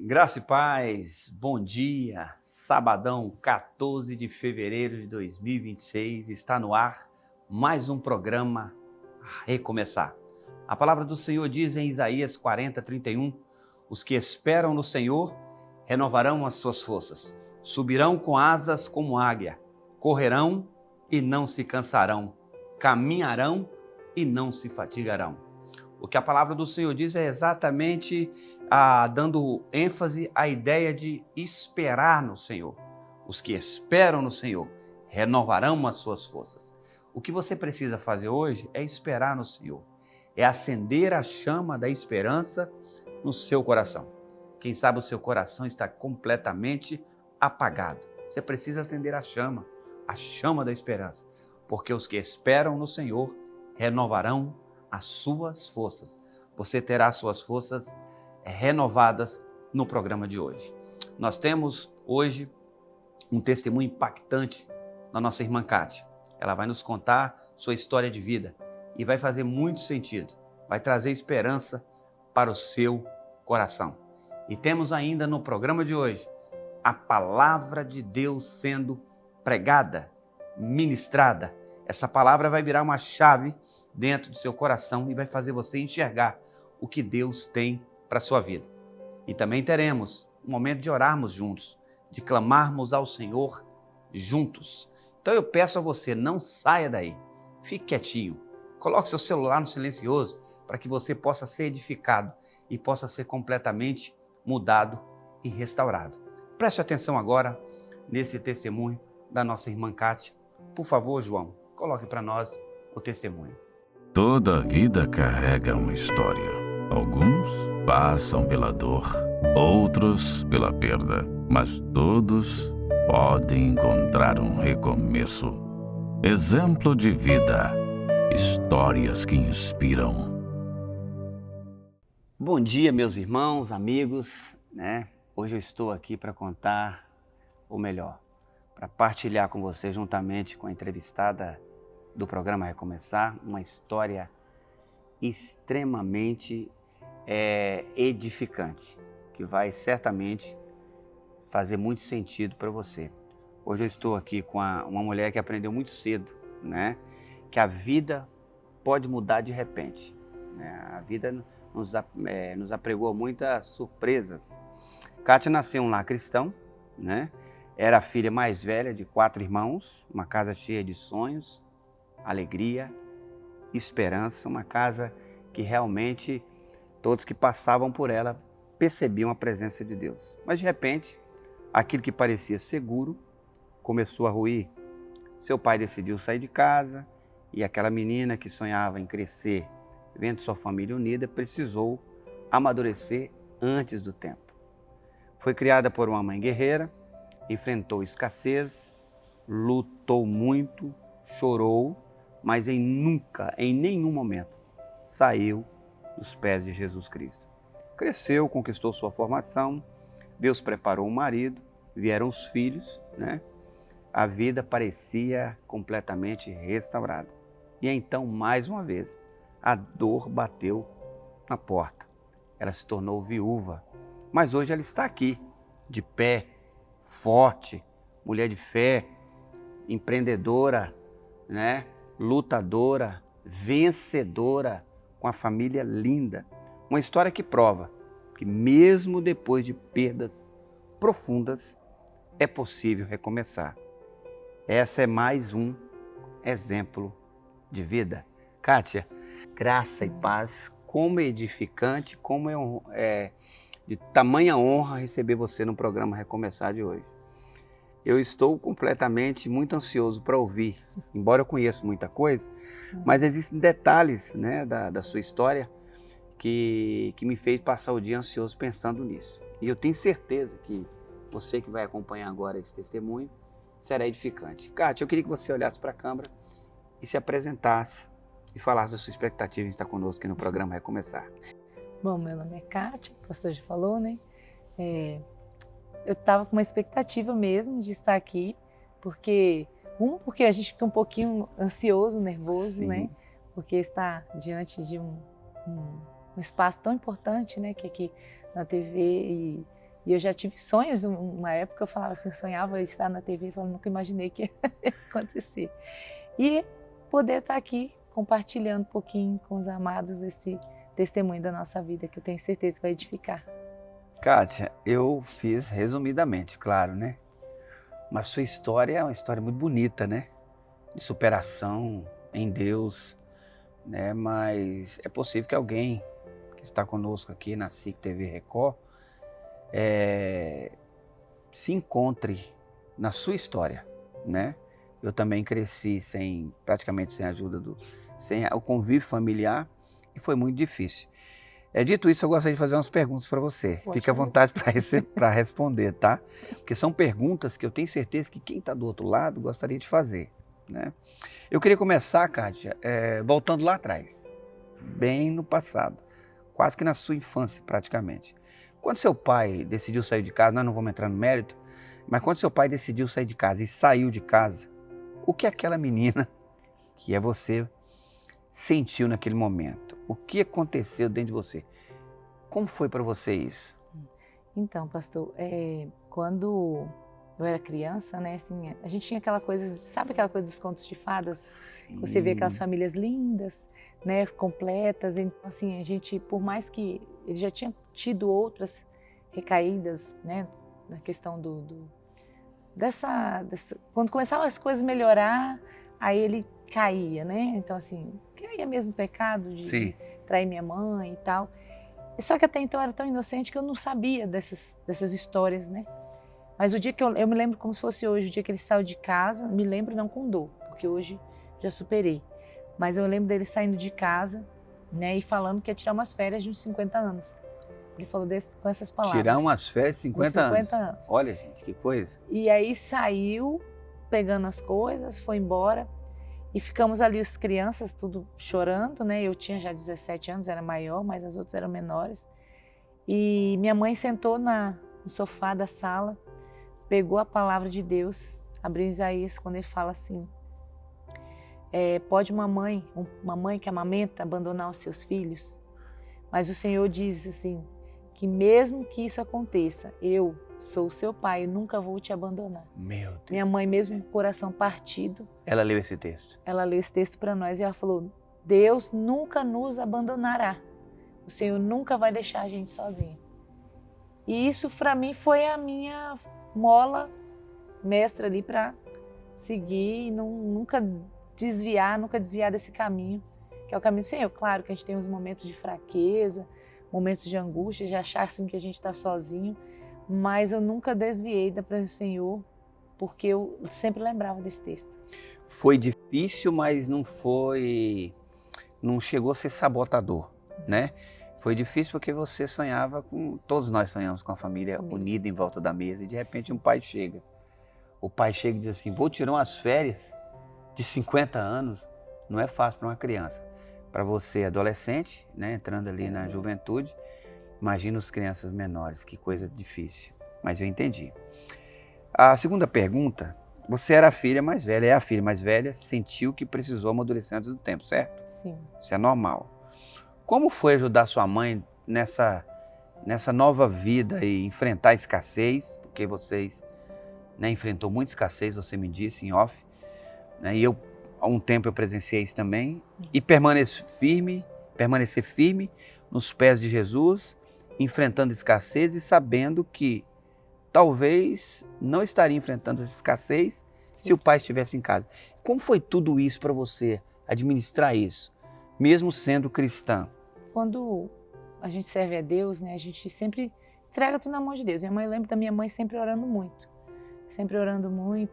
Graça e paz, bom dia, sabadão 14 de fevereiro de 2026, está no ar mais um programa Recomeçar. A palavra do Senhor diz em Isaías 40:31, os que esperam no Senhor renovarão as suas forças, subirão com asas como águia, correrão e não se cansarão, caminharão e não se fatigarão. O que a palavra do Senhor diz é exatamente dando ênfase à ideia de esperar no Senhor. Os que esperam no Senhor renovarão as suas forças. O que você precisa fazer hoje é esperar no Senhor, é acender a chama da esperança no seu coração. Quem sabe o seu coração está completamente apagado. Você precisa acender a chama da esperança, porque os que esperam no Senhor renovarão as suas forças. Você terá suas forças renovadas no programa de hoje. Nós temos hoje um testemunho impactante da nossa irmã Kátia. Ela vai nos contar sua história de vida e vai fazer muito sentido, vai trazer esperança para o seu coração. E temos ainda no programa de hoje a palavra de Deus sendo pregada, ministrada. Essa palavra vai virar uma chave dentro do seu coração e vai fazer você enxergar o que Deus tem para a sua vida. E também teremos um momento de orarmos juntos, de clamarmos ao Senhor juntos. Então eu peço a você, não saia daí, fique quietinho, coloque seu celular no silencioso para que você possa ser edificado e possa ser completamente mudado e restaurado. Preste atenção agora nesse testemunho da nossa irmã Kátia. Por favor, João, coloque para nós o testemunho. Toda vida carrega uma história. Alguns passam pela dor, outros pela perda, mas todos podem encontrar um recomeço. Exemplo de vida, histórias que inspiram. Bom dia, meus irmãos, amigos, Hoje eu estou aqui para contar, ou melhor, para partilhar com você, juntamente com a entrevistada do programa Recomeçar, uma história extremamente edificante, que vai certamente fazer muito sentido para você. Hoje eu estou aqui com uma mulher que aprendeu muito cedo, que a vida pode mudar de repente. A vida nos apregou muitas surpresas. Kátia nasceu em um lar cristão, Era a filha mais velha de 4 irmãos, uma casa cheia de sonhos, alegria, esperança, uma casa que realmente todos que passavam por ela percebiam a presença de Deus. Mas de repente, aquilo que parecia seguro começou a ruir. Seu pai decidiu sair de casa e aquela menina que sonhava em crescer, vendo sua família unida, precisou amadurecer antes do tempo. Foi criada por uma mãe guerreira, enfrentou escassez, lutou muito, chorou, mas em nenhum momento, saiu dos pés de Jesus Cristo. Cresceu, conquistou sua formação, Deus preparou um marido, vieram os filhos, A vida parecia completamente restaurada. E então, mais uma vez, a dor bateu na porta. Ela se tornou viúva, mas hoje ela está aqui, de pé, forte, mulher de fé, empreendedora, lutadora, vencedora, com a família linda. Uma história que prova que mesmo depois de perdas profundas, é possível recomeçar. Essa é mais um exemplo de vida. Kátia, graça e paz, como é edificante, como é de tamanha honra receber você no programa Recomeçar de hoje. Eu estou completamente muito ansioso para ouvir, embora eu conheça muita coisa, mas existem detalhes da sua história que me fez passar o dia ansioso pensando nisso. E eu tenho certeza que você que vai acompanhar agora esse testemunho será edificante. Kátia, eu queria que você olhasse para a câmera e se apresentasse e falasse da sua expectativa em estar conosco aqui no programa Recomeçar. Bom, meu nome é Kátia, o pastor já falou, Eu estava com uma expectativa mesmo de estar aqui, porque a gente fica um pouquinho ansioso, nervoso, Porque está diante de um espaço tão importante, que aqui na TV E eu já tive sonhos, uma época eu falava assim, eu sonhava estar na TV, eu nunca imaginei que ia acontecer. E poder estar aqui compartilhando um pouquinho com os amados esse testemunho da nossa vida, que eu tenho certeza que vai edificar. Kátia, eu fiz resumidamente, claro, né? Mas sua história é uma história muito bonita, né? De superação em Deus, né? Mas é possível que alguém que está conosco aqui na SIC TV Record se encontre na sua história, né? Eu também cresci praticamente sem a ajuda sem o convívio familiar e foi muito difícil. Dito isso, eu gostaria de fazer umas perguntas para você. Fique à vontade para responder, tá? Porque são perguntas que eu tenho certeza que quem está do outro lado gostaria de fazer, né? Eu queria começar, Kátia, voltando lá atrás, bem no passado, quase que na sua infância, praticamente. Quando seu pai decidiu sair de casa, nós não vamos entrar no mérito, mas quando seu pai decidiu sair de casa e saiu de casa, o que aquela menina, que é você, sentiu naquele momento? O que aconteceu dentro de você? Como foi para você isso? Então, pastor, quando eu era criança, né, assim, a gente tinha aquela coisa, sabe aquela coisa dos contos de fadas? Sim. Você vê aquelas famílias lindas, né, completas. Então, assim, a gente, por mais que ele já tinha tido outras recaídas, né, na questão dessa quando começavam as coisas a melhorar, aí ele caía, né? Então, assim, caía mesmo no pecado de trair minha mãe e tal. Só que até então eu era tão inocente que eu não sabia dessas histórias, né? Mas o dia que eu me lembro como se fosse hoje, o dia que ele saiu de casa, me lembro não com dor, porque hoje já superei. Mas eu lembro dele saindo de casa, né, e falando que ia tirar umas férias de uns 50 anos. Ele falou com essas palavras. Tirar umas férias de 50 anos. Olha, gente, que coisa. E aí saiu, pegando as coisas, foi embora. E ficamos ali, as crianças, tudo chorando, né? Eu tinha já 17 anos, era maior, mas as outras eram menores. E minha mãe sentou no sofá da sala, pegou a palavra de Deus, abriu Isaías, quando ele fala assim, pode uma mãe que amamenta abandonar os seus filhos? Mas o Senhor diz assim, que mesmo que isso aconteça, eu sou o seu pai, eu nunca vou te abandonar. Meu Deus. Minha mãe, mesmo com o coração partido, ela leu esse texto. Ela leu esse texto para nós e ela falou, Deus nunca nos abandonará. O Senhor nunca vai deixar a gente sozinho. E isso para mim foi a minha mola mestra ali para seguir e nunca desviar desse caminho, que é o caminho do Senhor. Claro que a gente tem uns momentos de fraqueza, momentos de angústia, de achar assim que a gente está sozinho, mas eu nunca desviei da presença do Senhor, porque eu sempre lembrava desse texto. Foi difícil, mas não chegou a ser sabotador, né? Foi difícil porque você sonhava todos nós sonhamos com a família unida em volta da mesa e de repente um pai chega. O pai chega e diz assim, vou tirar umas férias de 50 anos, não é fácil para uma criança. Para você, adolescente, né, entrando ali na juventude, imagina as crianças menores, que coisa difícil. Mas eu entendi. A segunda pergunta, você era a filha mais velha, é a filha mais velha, sentiu que precisou amadurecer antes do tempo, certo? Sim. Isso é normal. Como foi ajudar sua mãe nessa nova vida e enfrentar a escassez? Porque vocês, né, enfrentou muita escassez, você me disse em off, né, e há um tempo eu presenciei isso também, e permanecer firme nos pés de Jesus, enfrentando escassez e sabendo que talvez não estaria enfrentando essa escassez se o pai estivesse em casa. Como foi tudo isso para você, administrar isso, mesmo sendo cristã? Quando a gente serve a Deus, né, a gente sempre entrega tudo na mão de Deus. Minha mãe, lembra da minha mãe sempre orando muito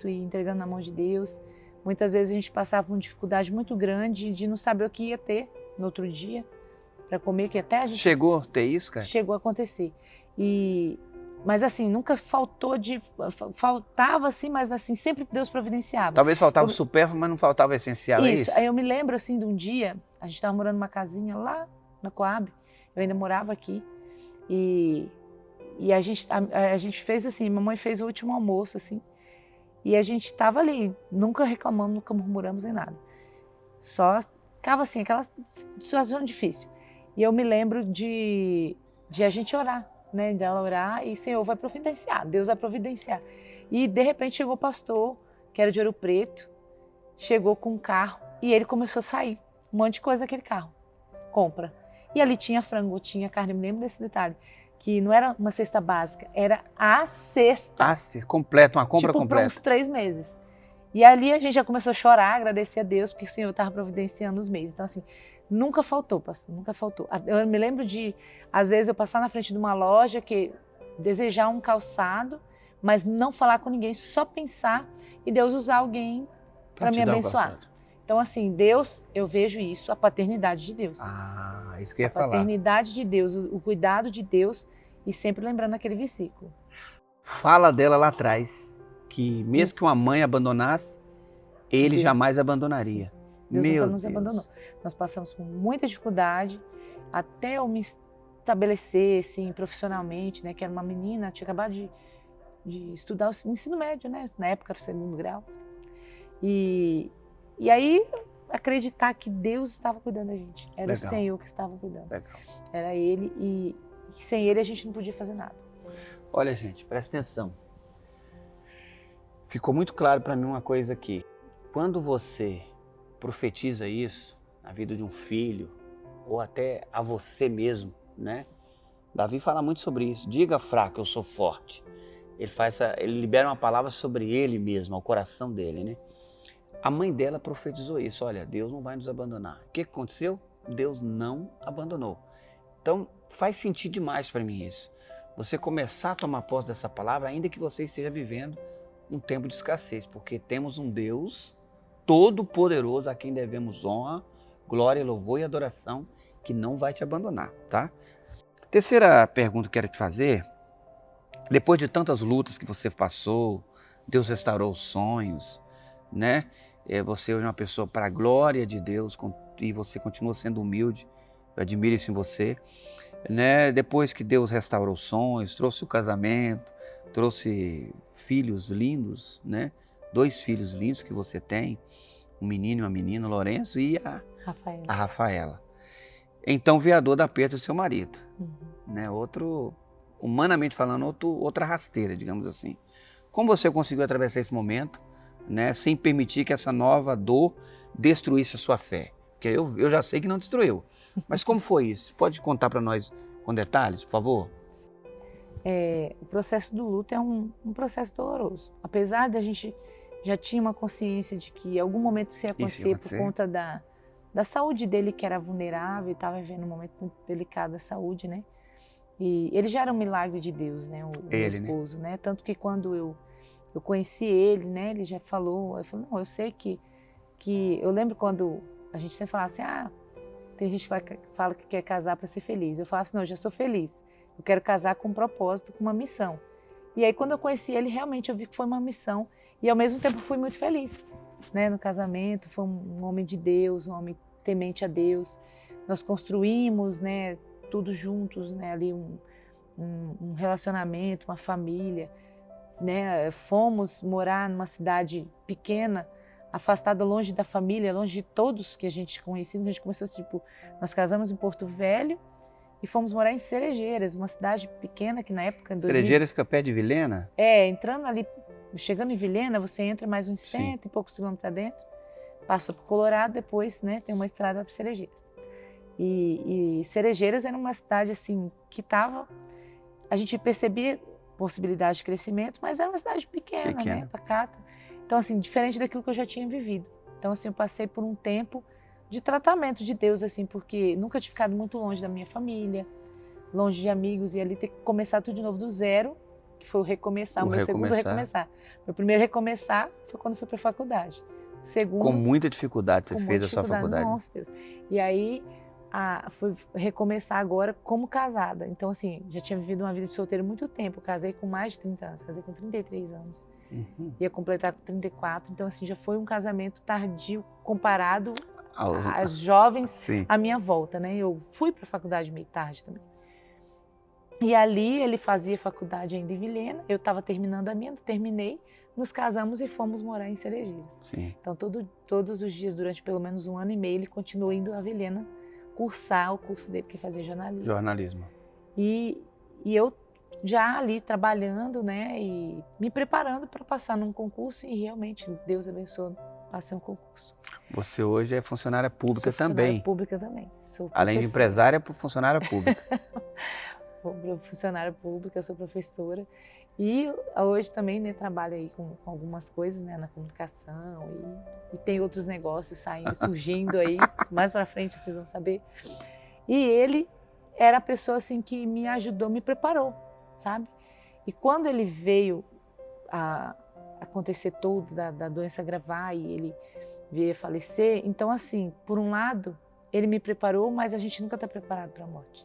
e entregando na mão de Deus. Muitas vezes a gente passava por uma dificuldade muito grande de não saber o que ia ter no outro dia para comer, que até a gente... Chegou a ter isso, cara? Chegou a acontecer. Mas assim, nunca faltava assim, mas assim, sempre Deus providenciava. Talvez faltava o supérfluo, mas não faltava o essencial, isso. É isso? Aí eu me lembro assim de um dia, a gente estava morando numa casinha lá na Coab, eu ainda morava aqui, e a gente fez assim, mamãe fez o último almoço assim, e a gente estava ali, nunca reclamamos, nunca murmuramos em nada. Só ficava assim, aquela situação difícil. E eu me lembro de a gente orar, né, dela orar e Senhor vai providenciar, Deus vai providenciar. E de repente chegou o pastor, que era de Ouro Preto, chegou com um carro e ele começou a sair, um monte de coisa daquele carro, compra. E ali tinha frango, tinha carne, eu me lembro desse detalhe, que não era uma cesta básica, era a cesta. Completa, uma compra tipo, completa. Por uns 3 meses. E ali a gente já começou a chorar, agradecer a Deus, porque o Senhor estava providenciando os meses. Então assim, nunca faltou, pastor, nunca faltou. Eu me lembro de, às vezes, eu passar na frente de uma loja, desejar um calçado, mas não falar com ninguém, só pensar e Deus usar alguém para me abençoar. Então assim, Deus, eu vejo isso, a paternidade de Deus. Isso que eu ia falar. A paternidade de Deus, o cuidado de Deus e sempre lembrando aquele versículo. Fala dela lá atrás, que mesmo que uma mãe abandonasse, ele Deus jamais abandonaria. Deus Meu nunca nos abandonou. Nós passamos por muita dificuldade até eu me estabelecer assim, profissionalmente, né? Que era uma menina, tinha acabado de estudar o ensino médio, né? Na época era o 2º grau. E aí acreditar que Deus estava cuidando da gente. Era Legal. O Senhor que estava cuidando. Legal. Era Ele e sem Ele a gente não podia fazer nada. Olha, gente, presta atenção. Ficou muito claro para mim uma coisa aqui. Quando você profetiza isso na vida de um filho ou até a você mesmo, né? Davi fala muito sobre isso. Diga, fraco, eu sou forte. Ele libera uma palavra sobre ele mesmo, ao coração dele, né? A mãe dela profetizou isso. Olha, Deus não vai nos abandonar. O que aconteceu? Deus não abandonou. Então, faz sentido demais para mim isso. Você começar a tomar posse dessa palavra, ainda que você esteja vivendo um tempo de escassez, porque temos um Deus todo-poderoso a quem devemos honra, glória, louvor e adoração, que não vai te abandonar, tá? Terceira pergunta que eu quero te fazer, depois de tantas lutas que você passou, Deus restaurou os sonhos, né? Você hoje é uma pessoa para a glória de Deus e você continua sendo humilde, eu admiro isso em você, né? Depois que Deus restaurou os sonhos, trouxe o casamento, trouxe filhos lindos, né? 2 filhos lindos que você tem, um menino e uma menina, Lourenço e a Rafaela. Então veio a dor da perda do seu marido, né? Humanamente falando, outra rasteira, digamos assim. Como você conseguiu atravessar esse momento, né, sem permitir que essa nova dor destruísse a sua fé? Porque eu já sei que não destruiu. Mas como foi isso? Pode contar para nós com detalhes, por favor? O processo do luto é um processo doloroso. Apesar de a gente já tinha uma consciência de que em algum momento isso ia acontecer por conta da saúde dele, que era vulnerável, e estava vivendo um momento muito delicado da saúde, né? E ele já era um milagre de Deus, né? O meu esposo, né? Tanto que quando eu conheci ele, né? Ele já falou, não, eu sei que eu lembro quando a gente sempre falava assim, tem gente que fala que quer casar para ser feliz. Eu falava assim, não, eu já sou feliz. Eu quero casar com um propósito, com uma missão. E aí quando eu conheci ele, realmente eu vi que foi uma missão e ao mesmo tempo fui muito feliz, né? No casamento, foi um homem de Deus, um homem temente a Deus. Nós construímos, né? Tudo juntos, né? Ali um relacionamento, uma família, né? Fomos morar numa cidade pequena, afastada, longe da família, longe de todos que a gente conhecia. A gente começou nós casamos em Porto Velho e fomos morar em Cerejeiras, uma cidade pequena que na época... Cerejeiras fica perto de Vilhena? Entrando ali, chegando em Vilhena, você entra mais uns 100 e poucos quilômetros dentro, passa para o Colorado, depois, né, tem uma estrada para Cerejeiras. E Cerejeiras era uma cidade assim que a gente percebia possibilidade de crescimento, mas era uma cidade pequena. Né, pacata. Então assim, diferente daquilo que eu já tinha vivido. Então assim, eu passei por um tempo de tratamento de Deus, assim, porque nunca tinha ficado muito longe da minha família, longe de amigos, e ali ter que começar tudo de novo do zero, que foi o recomeçar, segundo recomeçar. Meu primeiro recomeçar foi quando fui para a faculdade. Segundo, com muita dificuldade você fez a sua faculdade. Nossa Deus. E aí fui recomeçar agora como casada. Então assim, já tinha vivido uma vida de solteiro há muito tempo. Eu casei com mais de 30 anos, casei com 33 anos. Ia completar com 34. Então assim, já foi um casamento tardio comparado às jovens à minha volta, né? Eu fui para a faculdade meio tarde também. E ali ele fazia faculdade ainda em Vilhena, eu estava terminando a minha, terminei, nos casamos e fomos morar em Cerejeiras. Então todos os dias, durante pelo menos 1 ano e meio, ele continuou indo a Vilhena cursar o curso dele, que fazia jornalismo. Jornalismo. E eu já ali trabalhando, né, e me preparando para passar num concurso e realmente Deus abençoou, passei um concurso. Você hoje é funcionária pública Sou funcionária também. pública também. Sou Além de professora. empresária, funcionária pública. Sou funcionária pública, sou professora. E hoje também, né, trabalho aí com algumas coisas, né, na comunicação e tem outros negócios saindo, surgindo aí. Mais para frente vocês vão saber. E ele era a pessoa assim que me ajudou, me preparou, sabe? E quando ele veio a acontecer tudo da doença agravar e ele veio a falecer, então assim, por um lado, ele me preparou, mas a gente nunca está preparado para a morte.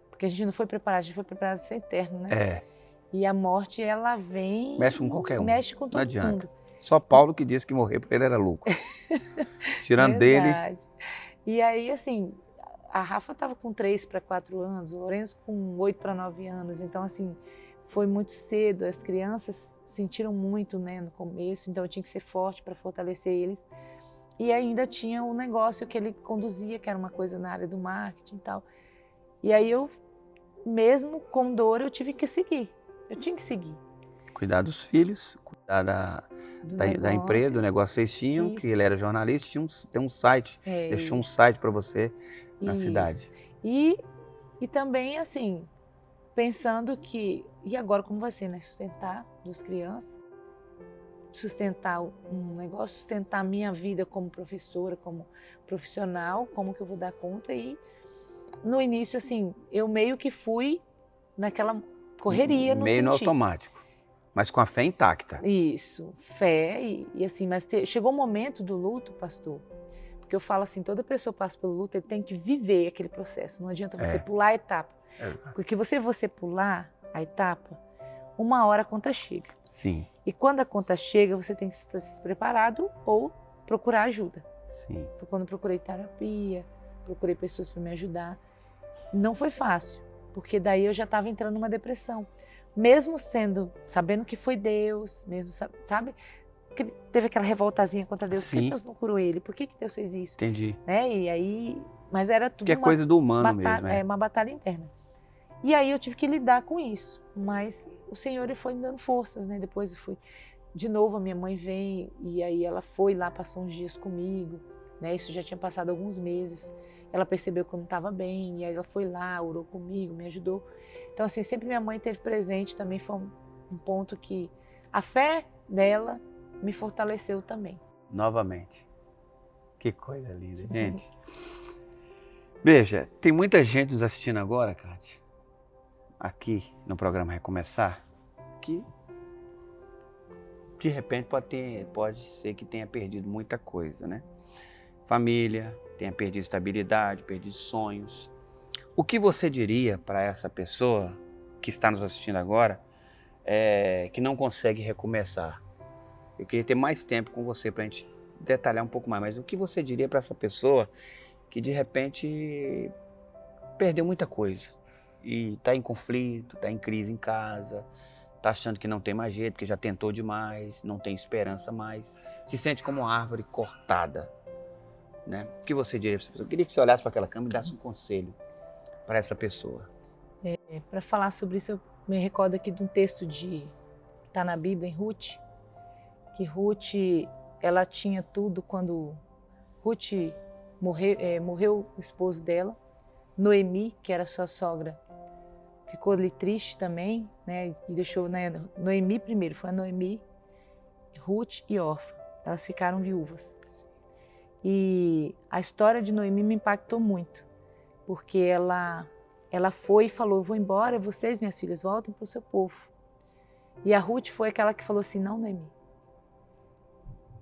Porque a gente não foi preparado, a gente foi preparado para ser eterno, né? É. E a morte, ela vem... Mexe com qualquer um. Mexe com todo Não adianta. mundo. Só Paulo que disse que morrer por ele era lucro. Tirando Verdade. dele... E aí, assim, a Rafa estava com 3 para 4 anos, o Lourenço com 8 para 9 anos. Então, assim, foi muito cedo. As crianças sentiram muito, né, no começo. Então, eu tinha que ser forte para fortalecer eles. E ainda tinha o negócio que ele conduzia, que era uma coisa na área do marketing e tal. E aí, eu, mesmo com dor, eu tive que seguir. Eu tinha que seguir. Cuidar dos filhos, cuidar da empresa, do negócio que vocês tinham, Isso. que ele era jornalista, tem um site, deixou um site para você na cidade. E também, assim, pensando que, e agora como vai ser, né? Sustentar 2 crianças, sustentar um negócio, sustentar a minha vida como professora, como profissional, como que eu vou dar conta. E no início, assim, eu meio que fui naquela correria no Meio no sentido. automático, mas com a fé intacta. Isso, fé e assim, mas chegou o momento do luto, pastor, porque eu falo assim, toda pessoa passa pelo luto, ele tem que viver aquele processo, não adianta você pular a etapa, porque você pular a etapa, uma hora a conta chega. Sim. E quando a conta chega, você tem que estar preparado ou procurar ajuda. Sim. Foi quando eu procurei terapia, procurei pessoas para me ajudar, não foi fácil, porque daí eu já estava entrando numa depressão. Mesmo sabendo que foi Deus, mesmo, sabe? Que teve aquela revoltazinha contra Deus. Sim. Por que Deus não curou ele? Por que Deus fez isso? Entendi. Né? E aí, mas era tudo Que é coisa do humano mesmo, É uma batalha interna. E aí eu tive que lidar com isso. Mas o Senhor ele foi me dando forças, né? Depois eu fui... De novo, a minha mãe vem e aí ela foi lá, passou uns dias comigo. Né? Isso já tinha passado alguns meses. Ela percebeu que eu não estava bem, e aí ela foi lá, orou comigo, me ajudou. Então, assim, sempre minha mãe esteve presente, também foi um ponto que a fé dela me fortaleceu também. Novamente. Que coisa linda, gente. Veja, tem muita gente nos assistindo agora, Kátia, aqui no programa Recomeçar, que de repente pode ser que tenha perdido muita coisa, né? Família, tenha perdido estabilidade, perdido sonhos. O que você diria para essa pessoa que está nos assistindo agora, que não consegue recomeçar? Eu queria ter mais tempo com você para a gente detalhar um pouco mais, mas o que você diria para essa pessoa que de repente perdeu muita coisa e está em conflito, está em crise em casa, está achando que não tem mais jeito, que já tentou demais, não tem esperança mais, se sente como uma árvore cortada, né? O que você diria para essa pessoa? Eu queria que você olhasse para aquela câmera e desse um conselho para essa pessoa. Para falar sobre isso, eu me recordo aqui de um texto que está na Bíblia, em Ruth, que Ruth, ela tinha tudo quando Ruth morreu o esposo dela, Noemi, que era sua sogra, ficou ali triste também, né, e deixou, né, Noemi primeiro, foi a Noemi, Ruth e Orfa, elas ficaram viúvas. E a história de Noemi me impactou muito, porque ela foi e falou, eu vou embora, vocês, minhas filhas, voltem para o seu povo. E a Ruth foi aquela que falou assim, não, Noemi,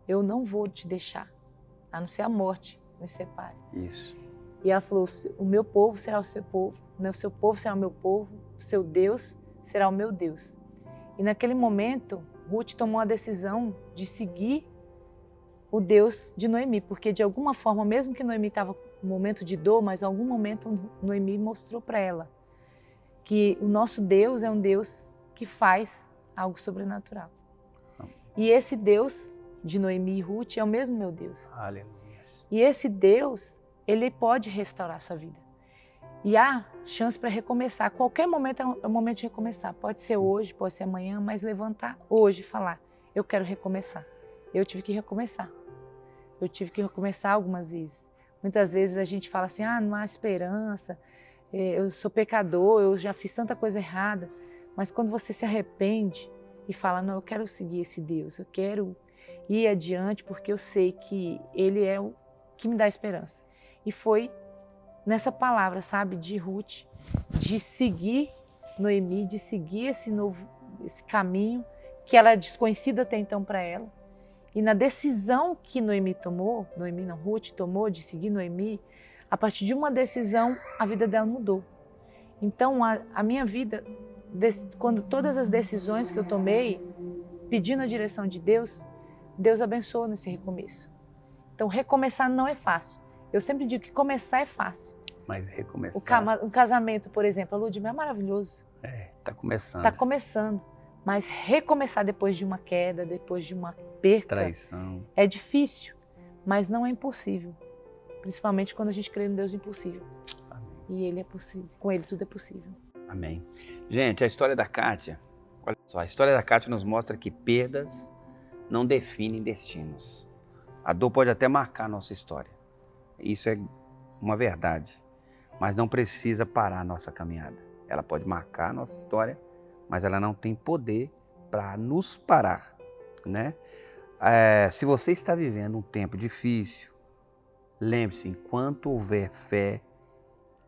eu não vou te deixar, a não ser a morte nos separe. Isso. E ela falou, o meu povo será o seu povo, o seu povo será o meu povo, o seu Deus será o meu Deus. E naquele momento, Ruth tomou a decisão de seguir o Deus de Noemi, porque de alguma forma, mesmo que Noemi estava num momento de dor, mas em algum momento Noemi mostrou para ela que o nosso Deus é um Deus que faz algo sobrenatural. E esse Deus de Noemi e Ruth é o mesmo meu Deus. Aleluia. E esse Deus, ele pode restaurar a sua vida. E há chance para recomeçar. Qualquer momento é o momento de recomeçar. Pode ser hoje, pode ser amanhã, mas levantar hoje e falar, eu quero recomeçar. Eu tive que recomeçar. Eu tive que recomeçar algumas vezes. Muitas vezes a gente fala assim, não há esperança, eu sou pecador, eu já fiz tanta coisa errada. Mas quando você se arrepende e fala, não, eu quero seguir esse Deus, eu quero ir adiante porque eu sei que Ele é o que me dá esperança. E foi nessa palavra, sabe, de Ruth, de seguir Noemi, de seguir esse caminho que era desconhecido até então para ela. E na decisão que Ruth tomou de seguir Noemi, a partir de uma decisão, a vida dela mudou. Então, a minha vida, quando todas as decisões que eu tomei, pedindo a direção de Deus, Deus abençoou nesse recomeço. Então, recomeçar não é fácil. Eu sempre digo que começar é fácil. Mas recomeçar... Um casamento, por exemplo, a lua de mel é maravilhoso. Está começando. Está começando. Mas recomeçar depois de uma queda, depois de uma perca, traição, é difícil, mas não é impossível. Principalmente quando a gente crê no Deus impossível. Amém. E Ele é possível. Com Ele tudo é possível. Amém. Gente, a história da Kátia, olha só, a história da Kátia nos mostra que perdas não definem destinos. A dor pode até marcar a nossa história. Isso é uma verdade. Mas não precisa parar a nossa caminhada. Ela pode marcar a nossa história, mas ela não tem poder para nos parar, né? Se você está vivendo um tempo difícil, lembre-se, enquanto houver fé,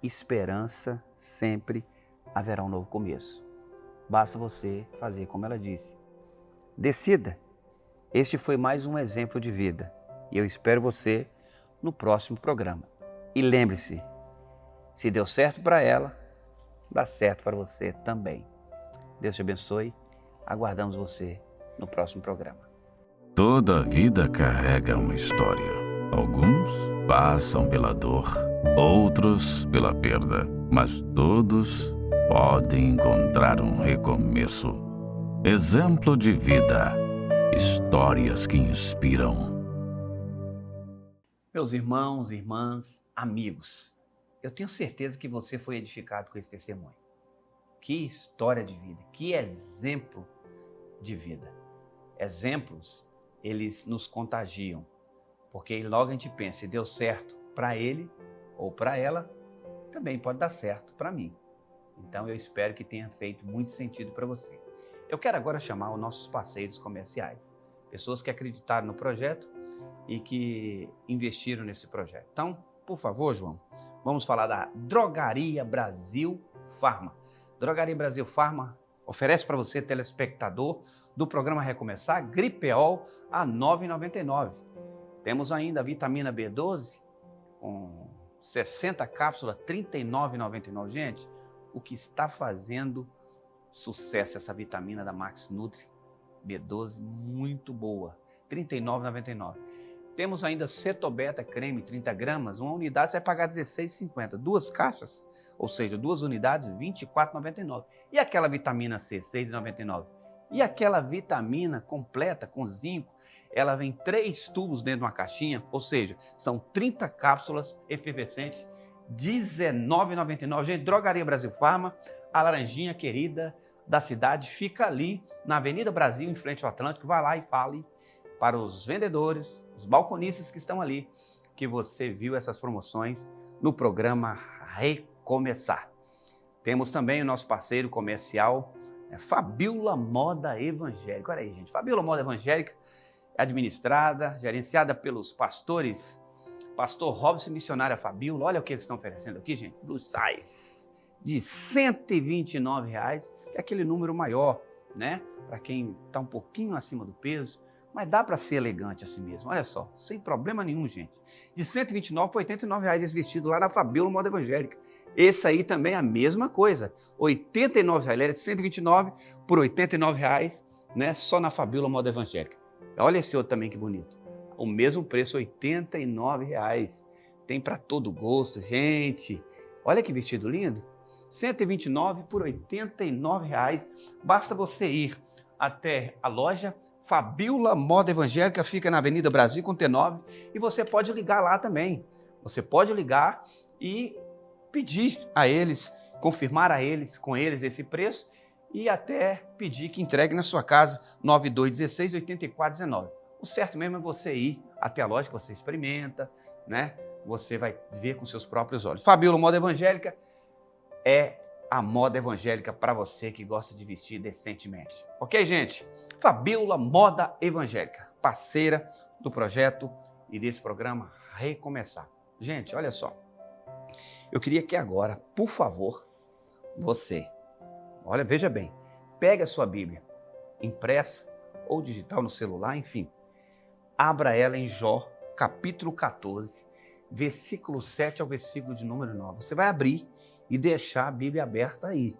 esperança, sempre haverá um novo começo. Basta você fazer como ela disse. Decida. Este foi mais um exemplo de vida e eu espero você no próximo programa. E lembre-se, se deu certo para ela, dá certo para você também. Deus te abençoe. Aguardamos você no próximo programa. Toda vida carrega uma história. Alguns passam pela dor, outros pela perda, mas todos podem encontrar um recomeço. Exemplo de vida. Histórias que inspiram. Meus irmãos, irmãs, amigos, eu tenho certeza que você foi edificado com esse testemunho. Que história de vida, que exemplo de vida. Exemplos, eles nos contagiam, porque logo a gente pensa, se deu certo para ele ou para ela, também pode dar certo para mim. Então eu espero que tenha feito muito sentido para você. Eu quero agora chamar os nossos parceiros comerciais, pessoas que acreditaram no projeto e que investiram nesse projeto. Então, por favor, João, vamos falar da Drogaria Brasil Farma. Drogaria Brasil Farma oferece para você, telespectador do programa Recomeçar, Gripeol a R$ 9,99. Temos ainda a vitamina B12 com 60 cápsulas, R$ 39,99. Gente, o que está fazendo sucesso essa vitamina da Max Nutri B12, muito boa, R$ 39,99. Temos ainda Cetobeta creme, 30 gramas, uma unidade você vai pagar R$ 16,50. Duas caixas, ou seja, duas unidades, R$ 24,99. E aquela vitamina C, R$ 6,99. E aquela vitamina completa com zinco, ela vem 3 tubos dentro de uma caixinha, ou seja, são 30 cápsulas efervescentes, R$ 19,99. Gente, Drogaria Brasil Farma, a laranjinha querida da cidade, fica ali na Avenida Brasil, em frente ao Atlântico. Vai lá e fale para os vendedores, os balconistas que estão ali, que você viu essas promoções no programa Recomeçar. Temos também o nosso parceiro comercial, Fabiola Moda Evangélica. Olha aí, gente, Fabiola Moda Evangélica é administrada, gerenciada pelos pastores, pastor Robson Missionária Fabiola. Olha o que eles estão oferecendo aqui, gente, plus size de R$ 129, é aquele número maior, né? Para quem está um pouquinho acima do peso, mas dá para ser elegante assim mesmo. Olha só, sem problema nenhum, gente. De R$ 129 para R$ 89 esse vestido lá na Fabiola Moda Evangélica. Esse aí também é a mesma coisa. R$ 89, ele é de 129 por R$ 89, né? Só na Fabiola Moda Evangélica. Olha esse outro também que bonito. O mesmo preço, R$ 89. Tem para todo gosto, gente. Olha que vestido lindo. R$ 129 por R$ 89. Basta você ir até a loja Fabiola Moda Evangélica, fica na Avenida Brasil com T9, e você pode ligar lá também. Você pode ligar e pedir a eles, confirmar com eles esse preço e até pedir que entregue na sua casa 9216 8419. O certo mesmo é você ir até a loja que você experimenta, né? Você vai ver com seus próprios olhos. Fabíola Moda Evangélica é a moda evangélica para você que gosta de vestir decentemente. Ok, gente? Fabíola Moda Evangélica, parceira do projeto e desse programa Recomeçar. Gente, olha só. Eu queria que agora, por favor, você, olha, veja bem, pegue a sua Bíblia, impressa ou digital no celular, enfim, abra ela em Jó, capítulo 14, versículo 7 ao versículo de número 9. Você vai abrir e deixar a Bíblia aberta aí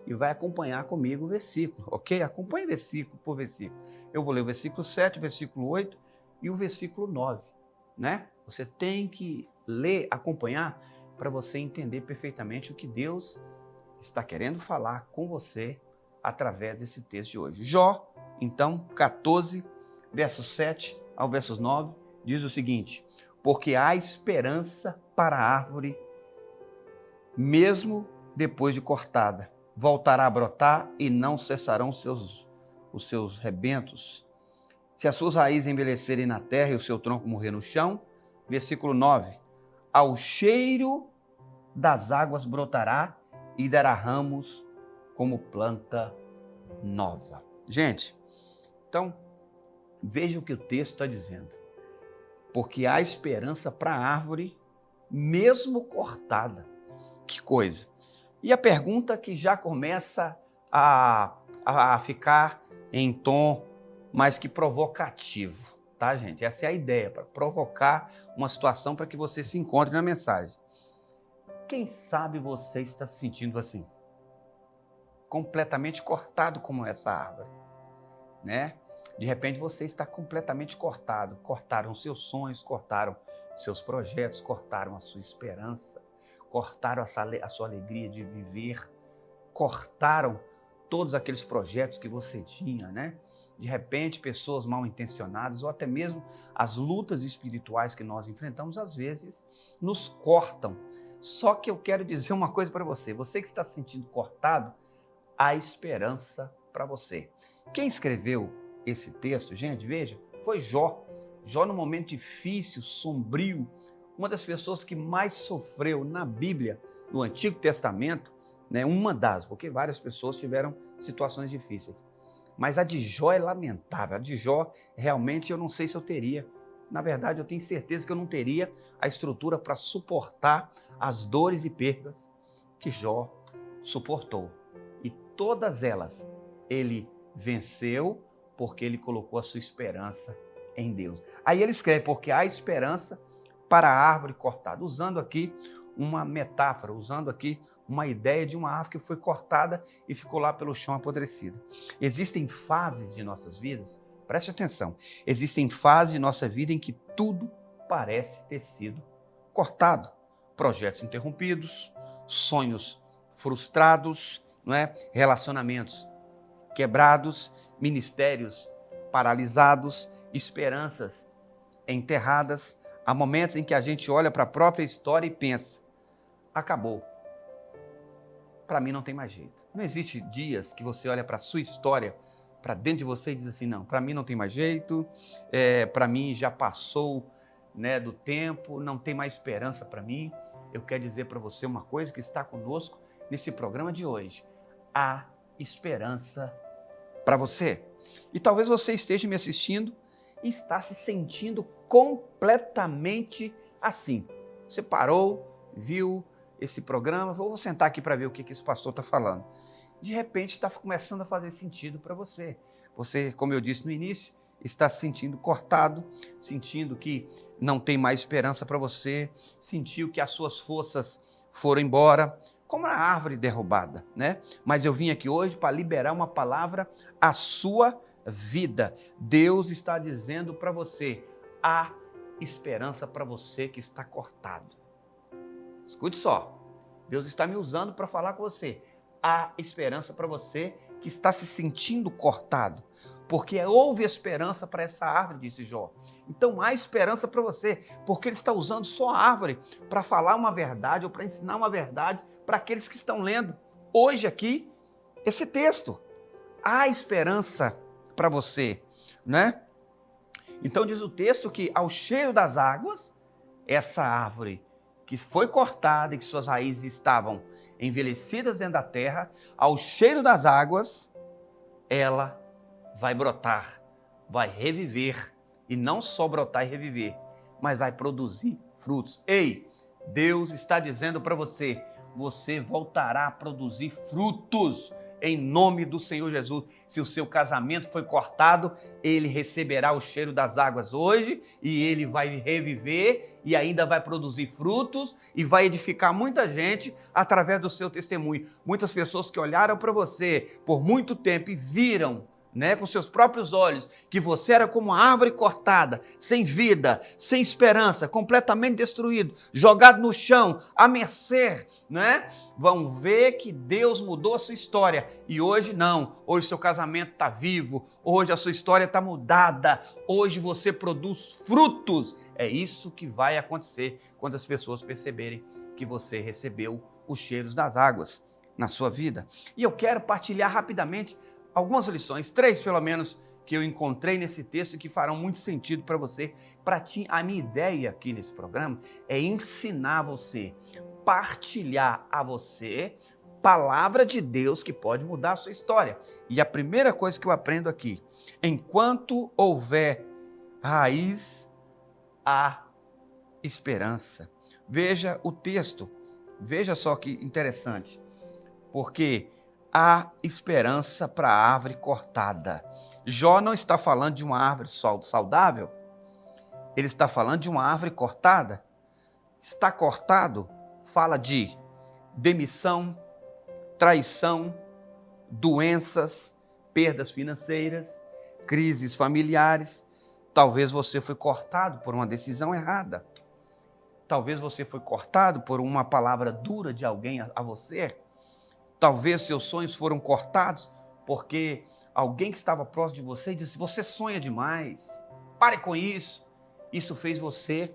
e vai acompanhar comigo o versículo, ok? Acompanhe versículo por versículo. Eu vou ler o versículo 7, o versículo 8 e o versículo 9, né? Você tem que ler, acompanhar, para você entender perfeitamente o que Deus está querendo falar com você através desse texto de hoje. Jó, então, 14, versos 7 ao versos 9, diz o seguinte: porque há esperança para a árvore, mesmo depois de cortada. Voltará a brotar e não cessarão os seus rebentos. Se as suas raízes envelhecerem na terra e o seu tronco morrer no chão. Versículo 9. Ao cheiro das águas brotará e dará ramos como planta nova. Gente, então, veja o que o texto está dizendo. Porque há esperança para a árvore, mesmo cortada. Que coisa! E a pergunta que já começa a ficar em tom mais que provocativo, tá, gente? Essa é a ideia, para provocar uma situação para que você se encontre na mensagem. Quem sabe você está se sentindo assim? Completamente cortado como essa árvore, né? De repente você está completamente cortado. Cortaram seus sonhos, cortaram seus projetos, cortaram a sua esperança, cortaram a sua alegria de viver, cortaram todos aqueles projetos que você tinha, né? De repente, pessoas mal intencionadas ou até mesmo as lutas espirituais que nós enfrentamos, às vezes, nos cortam. Só que eu quero dizer uma coisa para você. Você que está se sentindo cortado, há esperança para você. Quem escreveu esse texto, gente, veja, foi Jó. Jó, num momento difícil, sombrio, uma das pessoas que mais sofreu na Bíblia, no Antigo Testamento, né, uma das, porque várias pessoas tiveram situações difíceis. Mas a de Jó é lamentável. A de Jó, realmente, eu não sei se eu teria. Na verdade, eu tenho certeza que eu não teria a estrutura para suportar as dores e perdas que Jó suportou. E todas elas, ele venceu porque ele colocou a sua esperança em Deus. Aí ele escreve, porque há esperança para a árvore cortada, usando aqui uma metáfora, usando aqui uma ideia de uma árvore que foi cortada e ficou lá pelo chão apodrecida. Existem fases de nossas vidas, preste atenção, existem fases de nossa vida em que tudo parece ter sido cortado. Projetos interrompidos, sonhos frustrados, não é? Relacionamentos quebrados, ministérios paralisados, esperanças enterradas. Há momentos em que a gente olha para a própria história e pensa, acabou. Para mim não tem mais jeito. Não existe dias que você olha para a sua história, para dentro de você e diz assim, não, para mim não tem mais jeito, para mim já passou, né, do tempo, não tem mais esperança para mim. Eu quero dizer para você uma coisa que está conosco nesse programa de hoje. Há esperança para você. E talvez você esteja me assistindo e está se sentindo completamente assim. Você parou, viu esse programa, vou sentar aqui para ver o que esse pastor está falando. De repente está começando a fazer sentido para você. Você, como eu disse no início, está se sentindo cortado, sentindo que não tem mais esperança para você, sentiu que as suas forças foram embora, como a árvore derrubada, né? Mas eu vim aqui hoje para liberar uma palavra à sua vida. Deus está dizendo para você, há esperança para você que está cortado. Escute só, Deus está me usando para falar com você. Há esperança para você que está se sentindo cortado. porque houve esperança para essa árvore, disse Jó. Então há esperança para você, porque ele está usando só a árvore para falar uma verdade ou para ensinar uma verdade para aqueles que estão lendo hoje aqui esse texto. Há esperança para você, né? Então diz o texto que ao cheiro das águas, essa árvore que foi cortada e que suas raízes estavam envelhecidas dentro da terra, ao cheiro das águas, ela vai brotar, vai reviver, e não só brotar e reviver, mas vai produzir frutos. Ei, Deus está dizendo para você, você voltará a produzir frutos em nome do Senhor Jesus. Se o seu casamento foi cortado, ele receberá o cheiro das águas hoje e ele vai reviver e ainda vai produzir frutos e vai edificar muita gente através do seu testemunho. Muitas pessoas que olharam para você por muito tempo e viram, com seus próprios olhos, que você era como uma árvore cortada, sem vida, sem esperança, completamente destruído, jogado no chão, à mercê, vão ver que Deus mudou a sua história. E hoje não, hoje seu casamento está vivo, hoje a sua história está mudada, hoje você produz frutos. É isso que vai acontecer quando as pessoas perceberem que você recebeu os cheiros das águas na sua vida. E eu quero partilhar rapidamente algumas lições, 3 pelo menos, que eu encontrei nesse texto e que farão muito sentido para você. A minha ideia aqui nesse programa é ensinar você, partilhar a você palavra de Deus que pode mudar a sua história. E a primeira coisa que eu aprendo aqui, enquanto houver raiz, há esperança. Veja o texto, veja só que interessante, porque há esperança para a árvore cortada. Jó não está falando de uma árvore saudável, ele está falando de uma árvore cortada. Está cortado, fala de demissão, traição, doenças, perdas financeiras, crises familiares. Talvez você foi cortado por uma decisão errada. Talvez você foi cortado por uma palavra dura de alguém a você. Talvez seus sonhos foram cortados porque alguém que estava próximo de você disse: você sonha demais, pare com isso. Isso fez você,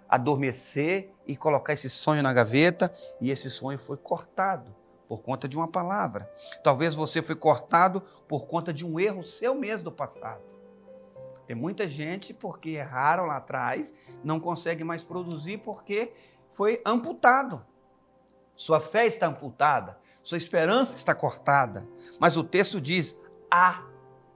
adormecer e colocar esse sonho na gaveta, e esse sonho foi cortado por conta de uma palavra. Talvez você foi cortado por conta de um erro seu mesmo do passado. Tem muita gente, porque erraram lá atrás, não consegue mais produzir porque foi amputado. Sua fé está amputada, sua esperança está cortada. Mas o texto diz: há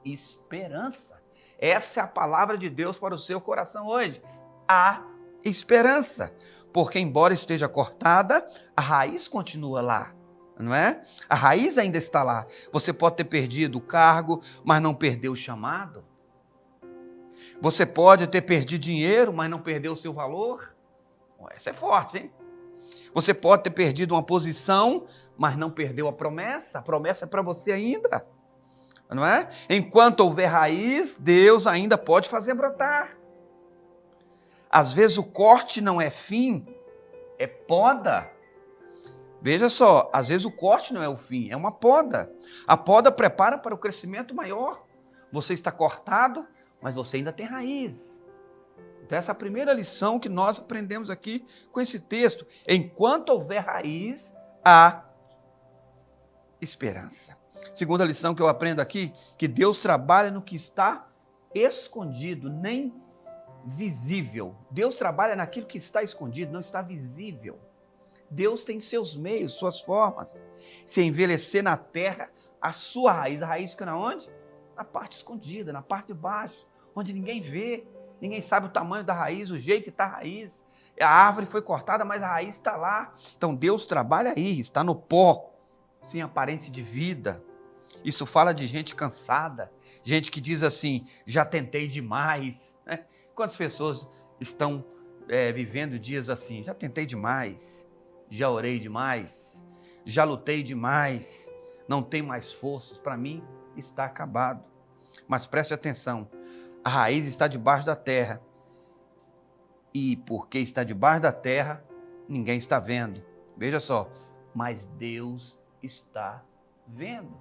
esperança. Essa é a palavra de Deus para o seu coração hoje. Há esperança. Porque embora esteja cortada, a raiz continua lá, não é? A raiz ainda está lá. Você pode ter perdido o cargo, mas não perdeu o chamado. Você pode ter perdido dinheiro, mas não perdeu o seu valor. Essa é forte, hein? Você pode ter perdido uma posição, mas não perdeu a promessa. A promessa é para você ainda, não é? Enquanto houver raiz, Deus ainda pode fazer brotar. Às vezes o corte não é fim, é poda. Veja só, às vezes o corte não é o fim, é uma poda. A poda prepara para o crescimento maior. Você está cortado, mas você ainda tem raiz. Então essa é a primeira lição que nós aprendemos aqui com esse texto. Enquanto houver raiz, há esperança. Segunda lição que eu aprendo aqui, que Deus trabalha no que está escondido, nem visível. Deus trabalha naquilo que está escondido, não está visível. Deus tem seus meios, suas formas. Se envelhecer na terra, a sua raiz, a raiz fica na onde? Na parte escondida, na parte de baixo, onde ninguém vê. Ninguém sabe o tamanho da raiz, o jeito que está a raiz. A árvore foi cortada, mas a raiz está lá. Então Deus trabalha aí, está no pó, sem aparência de vida. Isso fala de gente cansada, gente que diz assim: já tentei demais. Quantas pessoas estão vivendo dias assim? Já tentei demais, já orei demais, já lutei demais, não tenho mais forças, para mim está acabado. Mas preste atenção, a raiz está debaixo da terra. E porque está debaixo da terra, ninguém está vendo. Veja só, mas Deus está vendo.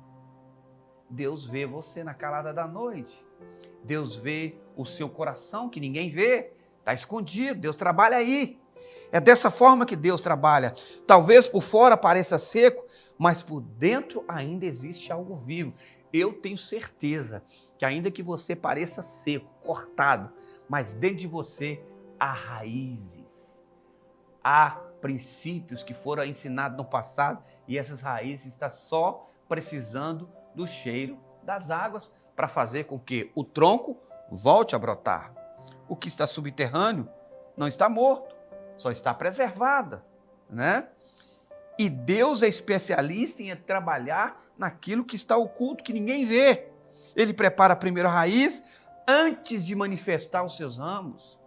Deus vê você na calada da noite. Deus vê o seu coração que ninguém vê, está escondido, Deus trabalha aí. É dessa forma que Deus trabalha. Talvez por fora pareça seco, mas por dentro ainda existe algo vivo. Eu tenho certeza que ainda que você pareça seco, cortado, mas dentro de você há raízes, há princípios que foram ensinados no passado e essas raízes estão só precisando do cheiro das águas para fazer com que o tronco volte a brotar. O que está subterrâneo não está morto, só está preservada, né? E Deus é especialista em trabalhar naquilo que está oculto, que ninguém vê. Ele prepara primeiro a raiz antes de manifestar os seus ramos.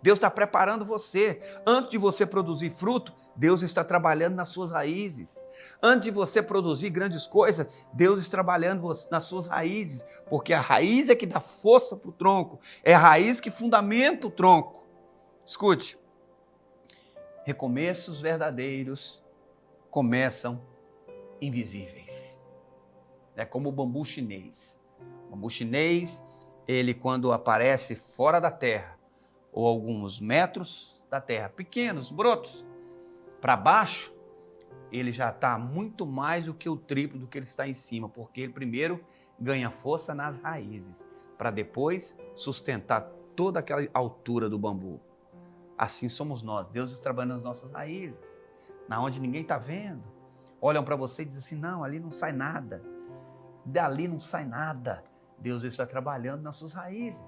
Deus está preparando você. Antes de você produzir fruto, Deus está trabalhando nas suas raízes. Antes de você produzir grandes coisas, Deus está trabalhando nas suas raízes. Porque a raiz é que dá força para o tronco. É a raiz que fundamenta o tronco. Escute. Recomeços verdadeiros começam invisíveis. É como o bambu chinês. O bambu chinês, ele quando aparece fora da terra, ou alguns metros da terra, pequenos, brotos, para baixo, ele já está muito mais do que o triplo do que ele está em cima, porque ele primeiro ganha força nas raízes, para depois sustentar toda aquela altura do bambu. Assim somos nós, Deus está trabalhando nas nossas raízes, na onde ninguém está vendo. Olham para você e dizem assim, não, ali não sai nada, dali não sai nada. Deus está trabalhando nas suas raízes.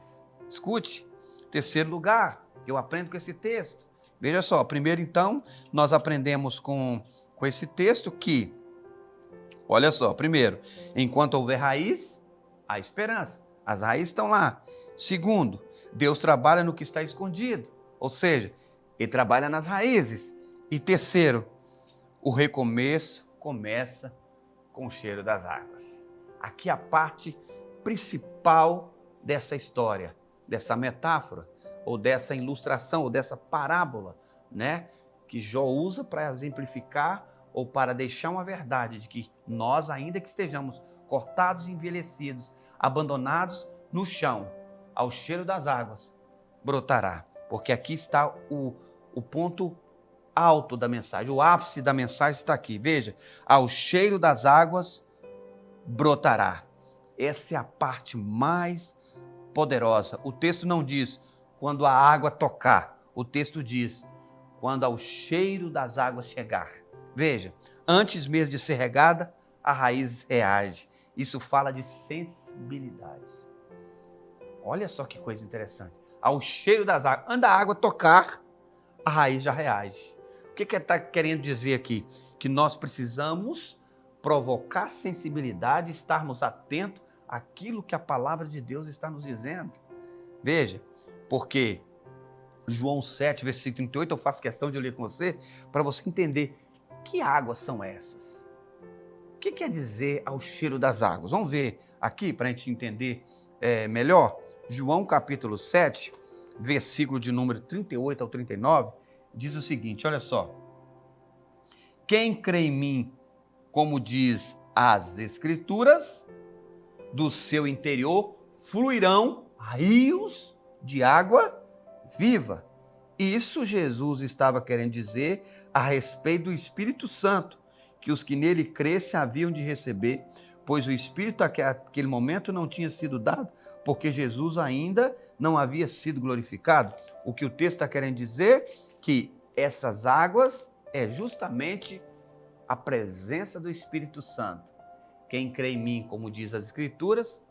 Escute. Terceiro lugar, eu aprendo com esse texto. Veja só, primeiro então, nós aprendemos com esse texto que, olha só, primeiro, enquanto houver raiz, há esperança. As raízes estão lá. Segundo, Deus trabalha no que está escondido, ou seja, Ele trabalha nas raízes. E terceiro, o recomeço começa com o cheiro das águas. Aqui a parte principal dessa história, dessa metáfora, ou dessa ilustração, ou dessa parábola, né, que Jó usa para exemplificar ou para deixar uma verdade de que nós, ainda que estejamos cortados e envelhecidos, abandonados no chão, ao cheiro das águas, brotará. Porque aqui está o ponto alto da mensagem, o ápice da mensagem está aqui. Veja, ao cheiro das águas brotará. Essa é a parte mais poderosa. O texto não diz quando a água tocar, o texto diz quando ao cheiro das águas chegar. Veja, antes mesmo de ser regada, a raiz reage. Isso fala de sensibilidade. Olha só que coisa interessante. Ao cheiro das águas, quando a água tocar, a raiz já reage. O que está querendo dizer aqui? Que nós precisamos provocar sensibilidade, estarmos atentos àquilo que a palavra de Deus está nos dizendo. Veja, porque João 7, versículo 38, eu faço questão de ler com você, para você entender que águas são essas. O que quer dizer ao cheiro das águas? Vamos ver aqui para a gente entender melhor. João capítulo 7, versículo de número 38 ao 39, diz o seguinte, olha só. Quem crê em mim, como diz as Escrituras, do seu interior fluirão rios de água viva. Isso Jesus estava querendo dizer a respeito do Espírito Santo, que os que nele crescem haviam de receber, pois o Espírito naquele momento não tinha sido dado, porque Jesus ainda não havia sido glorificado. O que o texto está querendo dizer que essas águas é justamente a presença do Espírito Santo. Quem crê em mim, como diz as Escrituras,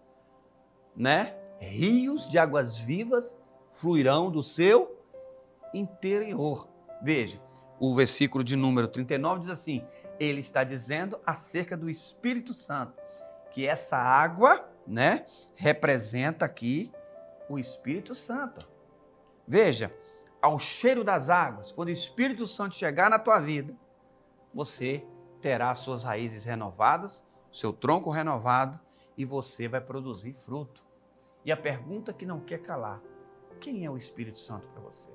né? Rios de águas vivas fluirão do seu interior. Veja, o versículo de número 39 diz assim, ele está dizendo acerca do Espírito Santo, que essa água, né, representa aqui o Espírito Santo. Veja, ao cheiro das águas, quando o Espírito Santo chegar na tua vida, você terá suas raízes renovadas, seu tronco renovado e você vai produzir fruto. E a pergunta que não quer calar, quem é o Espírito Santo para você?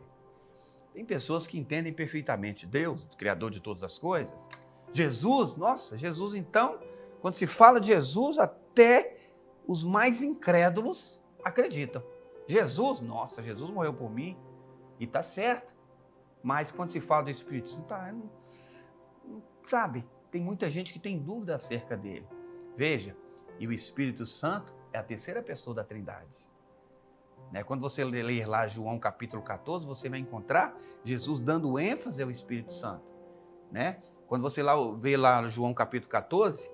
Tem pessoas que entendem perfeitamente Deus, o Criador de todas as coisas. Jesus, nossa, Jesus então, quando se fala de Jesus, até os mais incrédulos acreditam. Jesus, nossa, Jesus morreu por mim, e está certo. Mas quando se fala do Espírito Santo, sabe, tem muita gente que tem dúvida acerca dele. Veja, e o Espírito Santo é a terceira pessoa da Trindade. Quando você ler lá João capítulo 14, você vai encontrar Jesus dando ênfase ao Espírito Santo. Quando você vê lá João capítulo 14,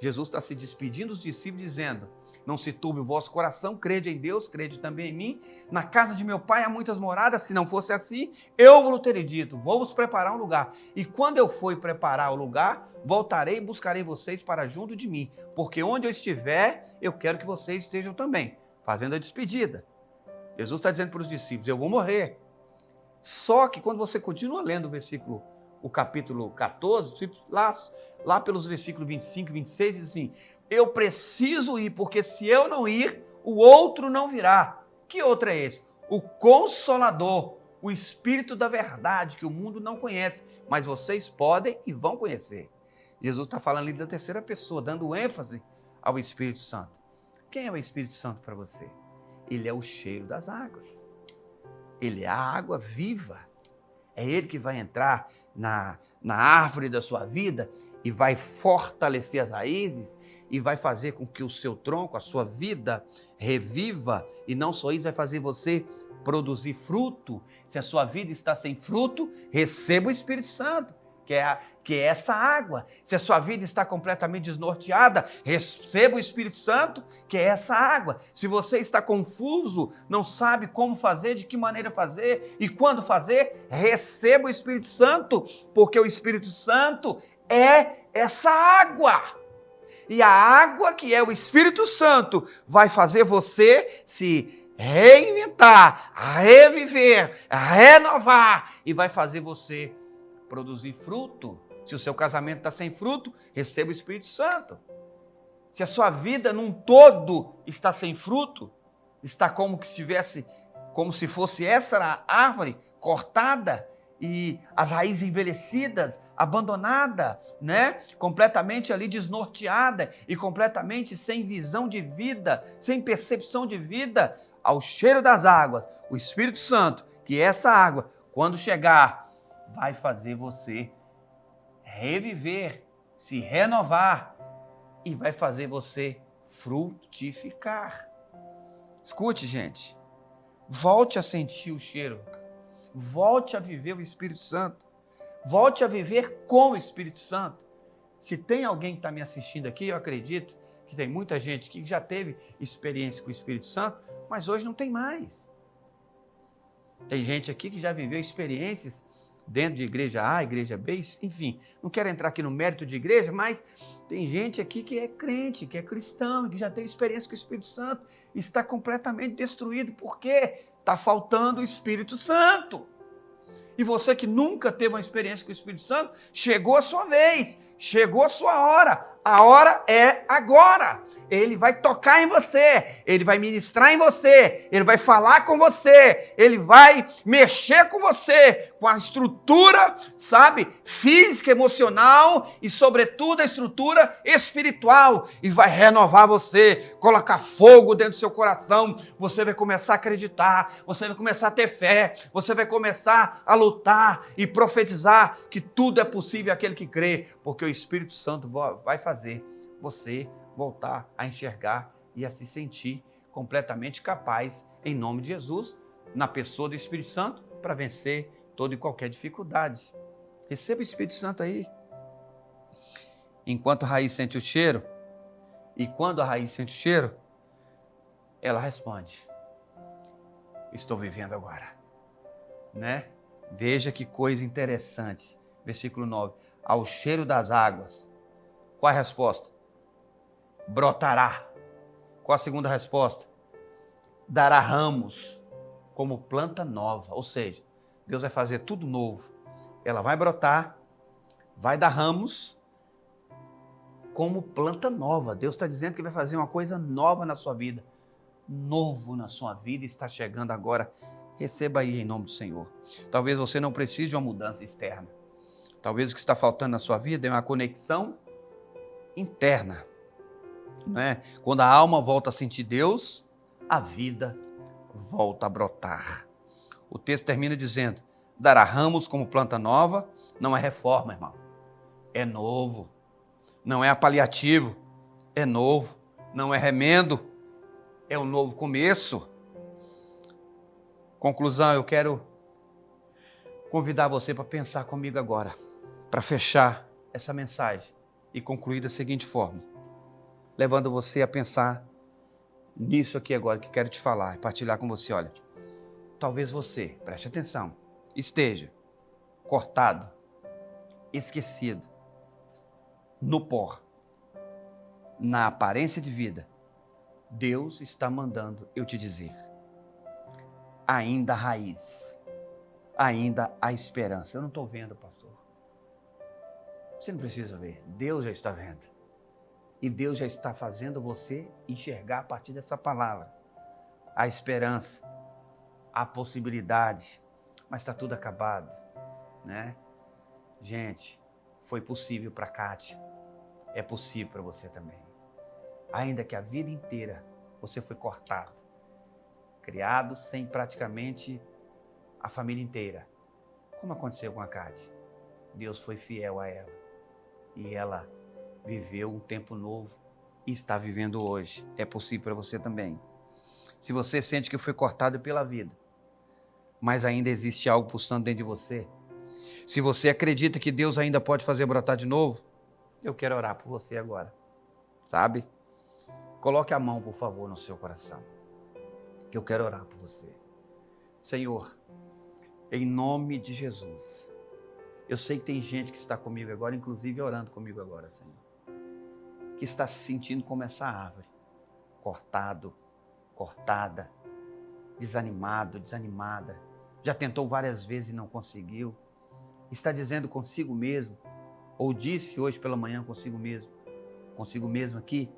Jesus está se despedindo dos discípulos dizendo: não se turbe o vosso coração, crede em Deus, crede também em mim. Na casa de meu pai há muitas moradas, se não fosse assim, eu vos teria dito, vou vos preparar um lugar. E quando eu for preparar o lugar, voltarei e buscarei vocês para junto de mim, porque onde eu estiver, eu quero que vocês estejam também. Fazendo a despedida. Jesus está dizendo para os discípulos: eu vou morrer. Só que quando você continua lendo o capítulo 14, lá pelos versículos 25 e 26, diz assim: eu preciso ir, porque se eu não ir, o outro não virá. Que outro é esse? O Consolador, o Espírito da verdade, que o mundo não conhece, mas vocês podem e vão conhecer. Jesus está falando ali da terceira pessoa, dando ênfase ao Espírito Santo. Quem é o Espírito Santo para você? Ele é o cheiro das águas. Ele é a água viva. É Ele que vai entrar na árvore da sua vida e vai fortalecer as raízes e vai fazer com que o seu tronco, a sua vida, reviva. E não só isso, vai fazer você produzir fruto. Se a sua vida está sem fruto, receba o Espírito Santo, que é essa água. Se a sua vida está completamente desnorteada, receba o Espírito Santo, que é essa água. Se você está confuso, não sabe como fazer, de que maneira fazer e quando fazer, receba o Espírito Santo, porque o Espírito Santo é essa água. E a água, que é o Espírito Santo, vai fazer você se reinventar, reviver, renovar, e vai fazer você produzir fruto. Se o seu casamento está sem fruto, receba o Espírito Santo. Se a sua vida num todo está sem fruto, está como se fosse essa árvore cortada e as raízes envelhecidas, abandonada, completamente ali desnorteada e completamente sem visão de vida, sem percepção de vida, ao cheiro das águas, o Espírito Santo, que é essa água, quando chegar, vai fazer você reviver, se renovar e vai fazer você frutificar. Escute, gente, volte a sentir o cheiro, volte a viver o Espírito Santo, volte a viver com o Espírito Santo. Se tem alguém que está me assistindo aqui, eu acredito que tem muita gente que já teve experiência com o Espírito Santo, mas hoje não tem mais. Tem gente aqui que já viveu experiências dentro de igreja A, igreja B, enfim, não quero entrar aqui no mérito de igreja, mas tem gente aqui que é crente, que é cristão, que já teve experiência com o Espírito Santo e está completamente destruído, porque está faltando o Espírito Santo. E você que nunca teve uma experiência com o Espírito Santo, chegou a sua vez, chegou a sua hora. A hora é agora. Ele vai tocar em você, ele vai ministrar em você, ele vai falar com você, ele vai mexer com você, com a estrutura, física, emocional e, sobretudo, a estrutura espiritual. E vai renovar você, colocar fogo dentro do seu coração. Você vai começar a acreditar, você vai começar a ter fé, você vai começar a lutar e profetizar que tudo é possível àquele que crê, porque o Espírito Santo vai fazer você voltar a enxergar e a se sentir completamente capaz, em nome de Jesus, na pessoa do Espírito Santo, para vencer toda e qualquer dificuldade. Receba o Espírito Santo aí. Enquanto a raiz sente o cheiro, e quando a raiz sente o cheiro, ela responde: estou vivendo agora. Veja que coisa interessante. Versículo 9. Ao cheiro das águas. Qual a resposta? Brotará. Qual a segunda resposta? Dará ramos como planta nova. Ou seja, Deus vai fazer tudo novo. Ela vai brotar, vai dar ramos como planta nova. Deus está dizendo que vai fazer uma coisa nova na sua vida. Novo na sua vida está chegando agora. Receba aí em nome do Senhor. Talvez você não precise de uma mudança externa. Talvez o que está faltando na sua vida é uma conexão interna. né? Quando a alma volta a sentir Deus, a vida volta a brotar. O texto termina dizendo: dará ramos como planta nova. Não é reforma, irmão, é novo. Não é paliativo, é novo. Não é remendo, é um novo começo. Conclusão, eu quero convidar você para pensar comigo agora, para fechar essa mensagem e concluir da seguinte forma, levando você a pensar nisso aqui agora que quero te falar e partilhar com você. Olha, talvez você, preste atenção, esteja cortado, esquecido, no pó, na aparência de vida. Deus está mandando eu te dizer: ainda há raiz, ainda há esperança. Eu não estou vendo, pastor. Você não precisa ver, Deus já está vendo. E Deus já está fazendo você enxergar a partir dessa palavra a esperança, a possibilidade, mas está tudo acabado, né? Gente, foi possível para Kátia, é possível para você também. Ainda que a vida inteira você foi cortado, criado sem praticamente a família inteira, como aconteceu com a Kátia. Deus foi fiel a ela e ela viveu um tempo novo e está vivendo hoje. É possível para você também. Se você sente que foi cortado pela vida, mas ainda existe algo pulsando dentro de você, se você acredita que Deus ainda pode fazer brotar de novo, eu quero orar por você agora, sabe? Coloque a mão, por favor, no seu coração, que eu quero orar por você. Senhor, em nome de Jesus, eu sei que tem gente que está comigo agora, inclusive orando comigo agora, Senhor, que está se sentindo como essa árvore, cortado, cortada, desanimado, desanimada, já tentou várias vezes e não conseguiu, está dizendo consigo mesmo, ou disse hoje pela manhã consigo mesmo aqui,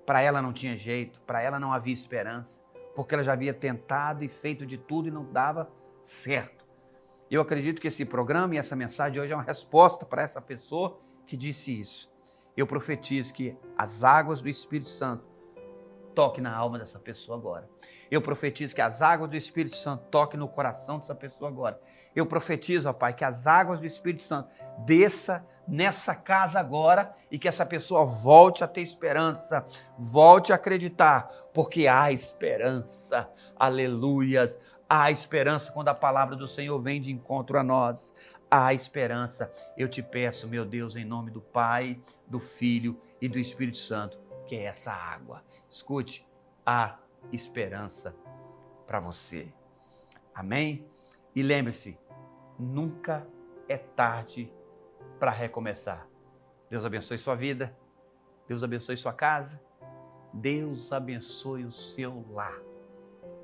para ela não tinha jeito, para ela não havia esperança, porque ela já havia tentado e feito de tudo e não dava certo. Eu acredito que esse programa e essa mensagem hoje é uma resposta para essa pessoa que disse isso. Eu profetizo que as águas do Espírito Santo toquem na alma dessa pessoa agora. Eu profetizo que as águas do Espírito Santo toquem no coração dessa pessoa agora. Eu profetizo, ó Pai, que as águas do Espírito Santo desça nessa casa agora e que essa pessoa volte a ter esperança, volte a acreditar, porque há esperança, aleluias, há esperança quando a palavra do Senhor vem de encontro a nós, há esperança. Eu te peço, meu Deus, em nome do Pai, do Filho e do Espírito Santo, que é essa água. Escute, há esperança para você. Amém? E lembre-se, nunca é tarde para recomeçar. Deus abençoe sua vida, Deus abençoe sua casa, Deus abençoe o seu lar.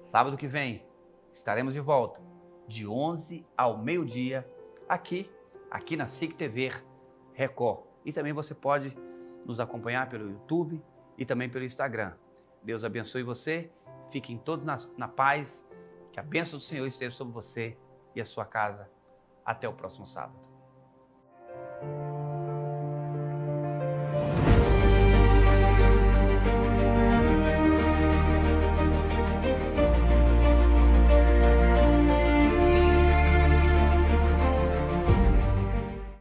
Sábado que vem estaremos de volta, de 11 ao meio-dia, aqui na SIC TV Record. E também você pode nos acompanhar pelo YouTube e também pelo Instagram. Deus abençoe você, fiquem todos na paz, que a bênção do Senhor esteja sobre você e a sua casa. Até o próximo sábado.